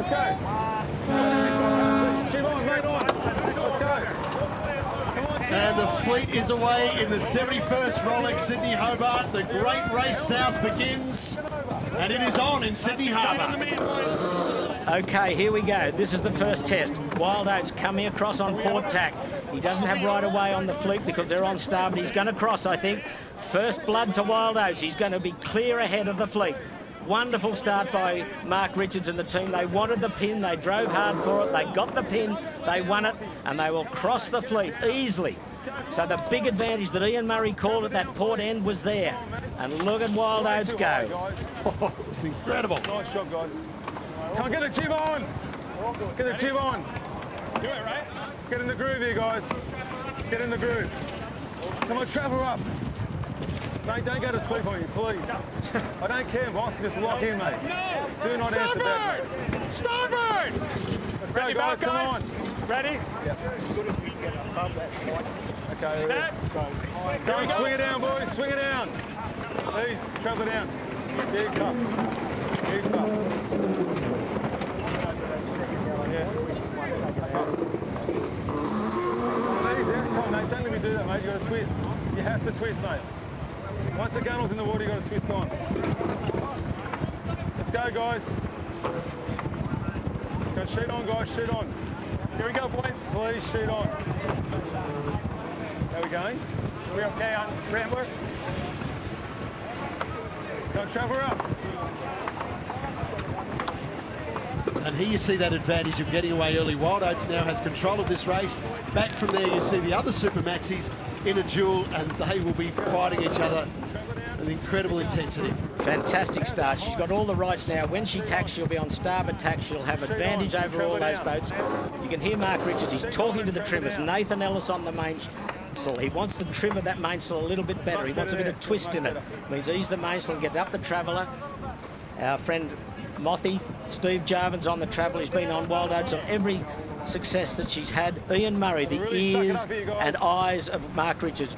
go. Keep on, mate, on. Let's go. Come on, And the fleet is away in the 71st Rolex Sydney Hobart. The great race south begins, and it is on in Sydney Harbour. Okay, here we go. This is the first test. Wild Oats coming across on port tack. He doesn't have right of way on the fleet because they're on starboard. He's going to cross, I think. First blood to Wild Oats. He's going to be clear ahead of the fleet. Wonderful start by Mark Richards and the team. They wanted the pin. They drove hard for it. They got the pin. They won it, and they will cross the fleet easily. So the big advantage that Ian Murray called at that port end was there. And look at Wild Oats go. Oh, it's incredible. Nice job, guys. Come on, get the jib on. Get the jib on. Do it, right? Let's get in the groove here, guys. Let's get in the groove. Come on, travel up. Mate, don't go to sleep on you, please. I don't care, boss. Just lock in, mate. No! Do not answer that, mate. Starboard! Let's go, guys. Come on. Ready? Okay. Set. Go and swing it down, boys. Swing it down. Please, travel it down. Here you come. Here you come. Yeah. Come on, mate. Don't let me do that, mate. You got to twist. You have to twist, mate. Once the gunnel's in the water, you got to twist on. Let's go, guys. Go sheet on, guys. Sheet on. Here we go, boys. Please, sheet on. How are we going? Are we okay on Rambler? Go travel up. And here you see that advantage of getting away early. Wild Oats now has control of this race. Back from there, you see the other Super Maxis in a duel, and they will be fighting each other with incredible intensity. Fantastic start. She's got all the rights now. When she tacks, she'll be on starboard tack. She'll have advantage over all those boats. You can hear Mark Richards. He's talking to the trimmers. Nathan Ellis on the mainsail. He wants the trim of that mainsail a little bit better. He wants a bit of twist in it. Means ease the mainsail and get up the Traveller. Our friend Mothy, Steve Jarvin's on the Traveller. He's been on Wild Oats on every success that she's had. Ian Murray, the ears and eyes of Mark Richards.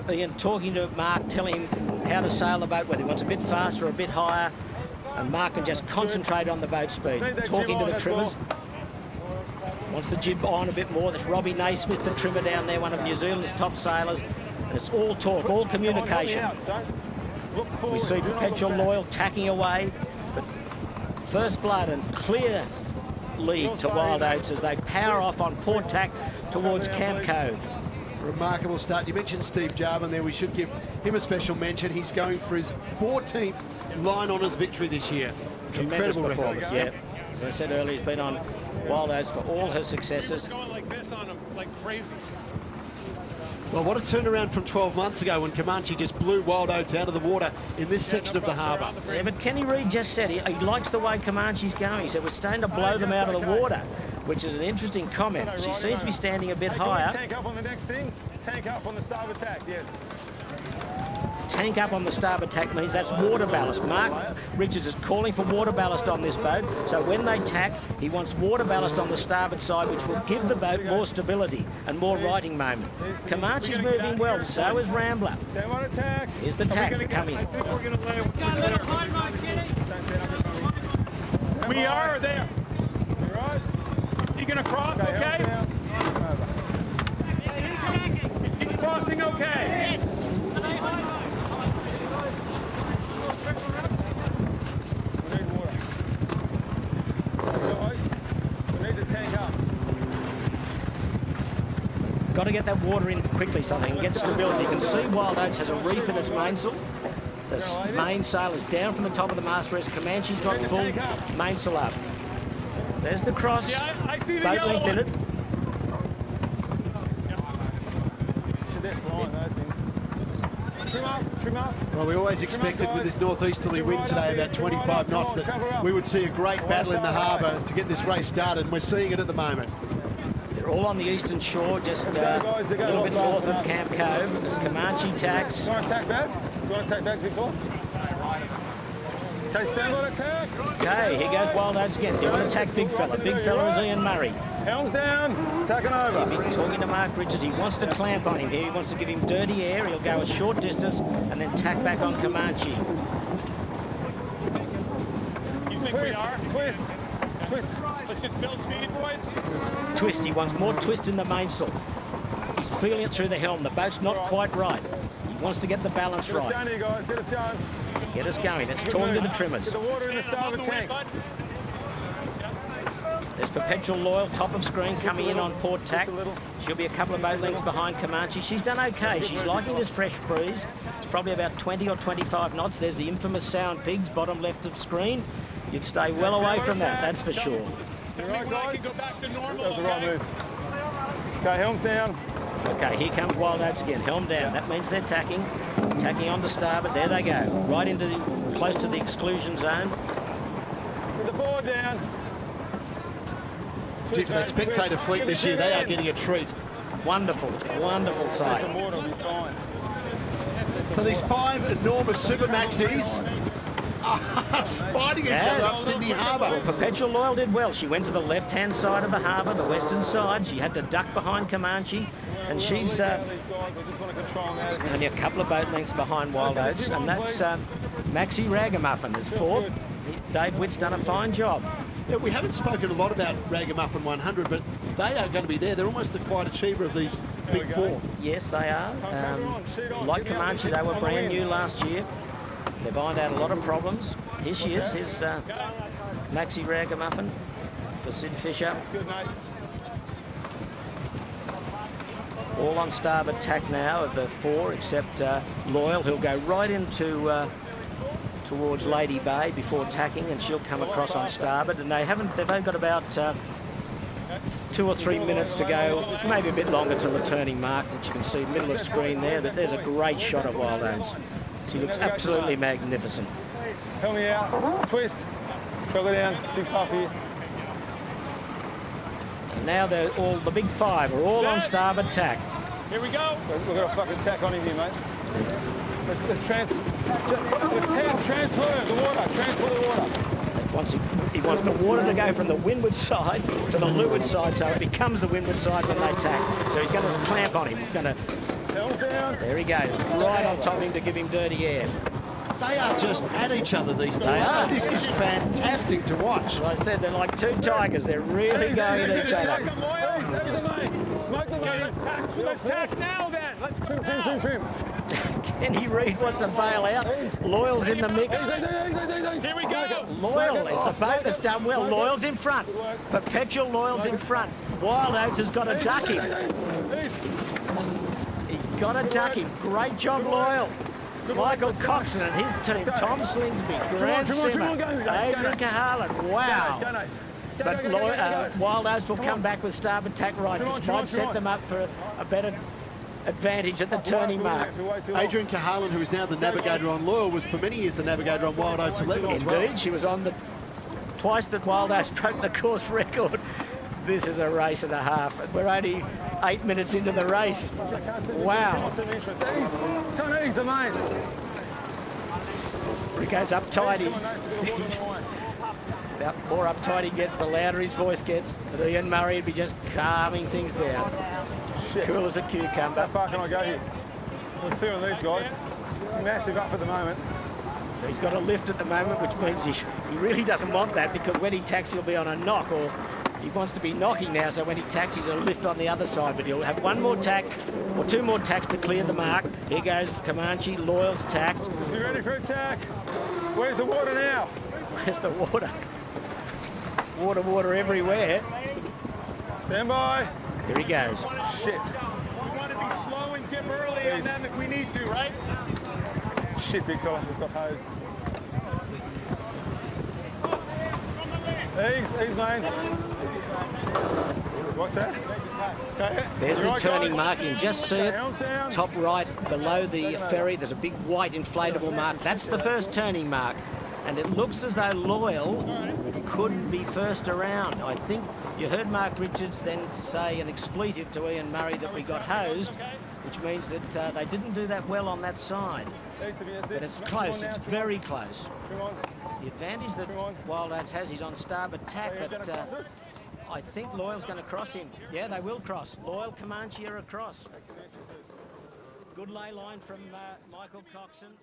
Ian talking to Mark, telling him how to sail the boat, whether he wants a bit faster or a bit higher. And Mark can just concentrate on the boat speed. Talking to the trimmers. Wants the jib on a bit more. That's Robbie Naismith, the trimmer down there, one of New Zealand's top sailors. And it's all talk, all communication. We see Perpetual Loyal tacking away. But first blood and clear lead to Wild Oats as they power off on port tack towards Camp Cove. Remarkable start. You mentioned Steve Jarvin there. We should give him a special mention. He's going for his 14th line honours victory this year. Tremendous Incredible performance, yeah. As I said earlier, he's been on Wild Oats for all her successes. Going like this on him, like crazy. Well, what a turnaround from 12 months ago when Comanche just blew Wild Oats out of the water in this section of the harbour. Yeah, but Kenny Reid just said he likes the way Comanche's going. He said, we're starting to blow them out of the water, which is an interesting comment. She seems to be standing a bit higher. Tank up on the next thing. Tank up on the starboard tack, yes. Tank up on the starboard tack means that's water ballast. Mark Richards is calling for water ballast on this boat. So when they tack, he wants water ballast on the starboard side, which will give the boat more stability and more righting moment. Comanche's moving well, so is Rambler. Here's the tack coming. We are there. Is he going to cross okay? Is he crossing okay? Got to get that water in quickly so they can get stability. You can see Wild Oats has a reef in its mainsail. The mainsail is down from the top of the mast, whereas Comanche's got full mainsail up. There's the cross. Yeah, I see the boat yellow length in it. Well, we always expected with this northeasterly wind today, about 25 knots, that we would see a great battle in the harbour to get this race started, and we're seeing it at the moment. They're all on the eastern shore, just a little bit north of Camp Cove. There's Comanche tacks. Do you want to tack back? Do you want to tack back before? Okay, stand on attack. Okay, here goes Wild Oats again. Do you want to attack Big Fella? Big Fella is Ian Murray. Helms down, tacking over. He's been talking to Mark Richards. He wants to clamp on him here. He wants to give him dirty air. He'll go a short distance and then tack back on Comanche. You think we are? Twist. twist. Let's just build speed, boys. Twist, he wants more twist in the mainsail. He's feeling it through the helm. The boat's not quite right. He wants to get the balance Get us right. down here, guys. Get us going. Get us going. It's torn to the trimmers. Get the water in the starboard tank. There's Perpetual Loyal, top of screen, coming in on port tack. She'll be a couple of boat lengths behind Comanche. She's done okay. She's liking this fresh breeze. It's probably about 20 or 25 knots. There's the infamous Sound Pigs, bottom left of screen. You'd stay well away from that, that's for sure. Tell me when I can go back to normal. That was the right move. Okay, helm's down. Okay, here comes Wild Oats again, helm down. That means they're tacking. Tacking onto starboard. There they go, right into close to the exclusion zone. Get the board down. Gee, for that spectator fleet this year, they are getting a treat. Wonderful, wonderful sight. Some water will be fine. So these 5 enormous Super Maxis are fighting each other up Sydney Harbour. Perpetual Loyal did well. She went to the left-hand side of the harbour, the western side. She had to duck behind Comanche, and she's only a couple of boat lengths behind Wild Oats, and that's Maxi Ragamuffin is fourth. Dave Witt's done a fine job. Yeah, we haven't spoken a lot about Ragamuffin 100, but they are going to be there. They're almost the quiet achiever of these big 4. Yes, they are. Like Comanche, they were brand new last year. They've ironed out a lot of problems. Here she is. Here's Maxi Ragamuffin for Sid Fisher. All on starboard tack now of the 4, except Loyal, who'll go right into towards Lady Bay before tacking, and she'll come across on starboard. And they've only got about 2 or 3 minutes to go, maybe a bit longer till the turning mark, which you can see middle of screen there. But there's a great shot of Wild Oats. She looks absolutely magnificent. Help me out. Twist. Go down. Big puff here. And now the big 5 are all on starboard tack. Here we go. We've got a fucking tack on him here, mate. Let's transfer the water. Transfer the water. He wants the water to go from the windward side to the leeward side, so it becomes the windward side when they tack. So he's going to clamp on him. He's going to... There he goes, right on top of him to give him dirty air. They are just at each other, these two. They are. This is fantastic to watch. As I said, they're like 2 tigers. They're really going at each other. Let's tack now then. Let's go now. Kenny Reid wants to bail out. Loyal's in the mix. Here we go. Loyal is the boat that's done well. Loyal's in front. Perpetual Loyal's in front. Wild Oats has got to duck him. He's got to duck him. Great job, Loyal. Michael Coxon and his team. Tom Slingsby, Grant Simmer, Adrian Cahalan. Wow. But Wild Oats will come back with starboard tack right, which might set them up for a better advantage at the turning mark. Adrian Cahalan, who is now the navigator on Loyal, was for many years the navigator on Wild Oats 11 as well. Indeed, she was on the twice that Wild Oats broke the course record. This is a race and a half, and we're only 8 minutes into the race. Wow. Come easy, mate. He goes uptight. He's about more uptight he gets, the louder his voice gets. But Ian Murray would be just calming things down. Shit. Cool as a cucumber. How far can I go here? We're feeling these guys. Massive up at the moment. So he's got a lift at the moment, which means he really doesn't want that, because when he tacks, he'll be on a knock, or he wants to be knocking now, so when he tacks, he's a lift on the other side. But he'll have 1 more tack, or 2 more tacks to clear the mark. Here goes Comanche. Loyal's tacked. You ready for attack? Where's the water now? Where's the water? Water everywhere. Stand by. Here he goes. Shit. We want to be slow and dip early on them if we need to, right? Shit, big fella. We've got hosed. Ease, mate. What's that? Okay. There's the Right, turning guys. mark. You can just see it. Helm's down. Top right, below the ferry, there's a big white inflatable mark. That's the first turning mark. And it looks as though Loyal could be first around. I think you heard Mark Richards then say an expletive to Ian Murray that we got hosed, which means that they didn't do that well on that side. But it's close, it's very close. The advantage that Wild Oats has is on starboard tack, but I think Loyal's going to cross him. Yeah, they will cross. Loyal, Comanche are across. Good lay line from Michael Coxon.